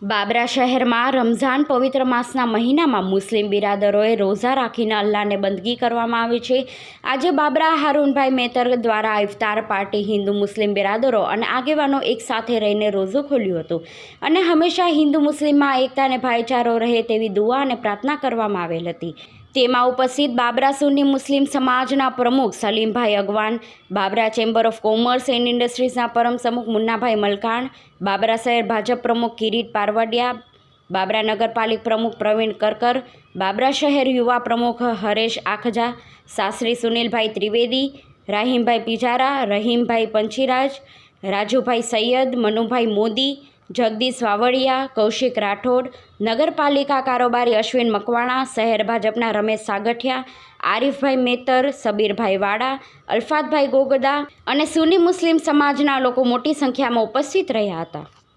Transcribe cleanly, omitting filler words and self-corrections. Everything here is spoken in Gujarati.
બાબરા શહેરમાં રમઝાન પવિત્ર માસના મહિનામાં મુસ્લિમ બિરાદરોએ રોઝા રાખીને અલ્લાહને બંદગી કરવામાં આવી છે। આજે બાબરા હારૂનભાઈ મેતર દ્વારા ઇફતાર પાર્ટી હિન્દુ મુસ્લિમ બિરાદરો અને આગેવાનો એક સાથે રહીને રોઝું ખોલ્યું હતું અને હંમેશા હિન્દુ મુસ્લિમમાં એકતા અને ભાઈચારો રહે તેવી દુઆ અને પ્રાર્થના કરવામાં આવેલ હતી। તેમાં ઉપસ્થિત બાબરા સુન્ની મુસ્લિમ સમાજના પ્રમુખ Salimbhai Agwan, Babra chamber of commerce and ઇન્ડસ્ટ્રીઝના પરમ પ્રમુખ મુન્નાભાઈ મલકાણ, બાબરા શહેર ભાજપ પ્રમુખ કિરીટ પારવડિયા, બાબરા નગરપાલિકા પ્રમુખ પ્રવીણ કરકર, બાબરા શહેર યુવા પ્રમુખ હરેશ આખજા, શાસ્ત્રી સુનિલભાઈ ત્રિવેદી, રાહીમભાઈ પિજારા, રહીમભાઈ પંચીરાજ, રાજુભાઈ સૈયદ, મનુભાઈ મોદી, જગદીશ વાવડિયા, કૌશિક રાઠોડ, નગરપાલિકા કારોબારી અશ્વિન મકવાણા, શહેર ભાજપના રમેશ સાગઠિયા, આરીફભાઈ મેતર, સબીરભાઈ વાડા, અલ્ફાતભાઈ ગોગદા અને સુન્ની મુસ્લિમ સમાજના લોકો મોટી સંખ્યામાં ઉપસ્થિત રહ્યા હતા।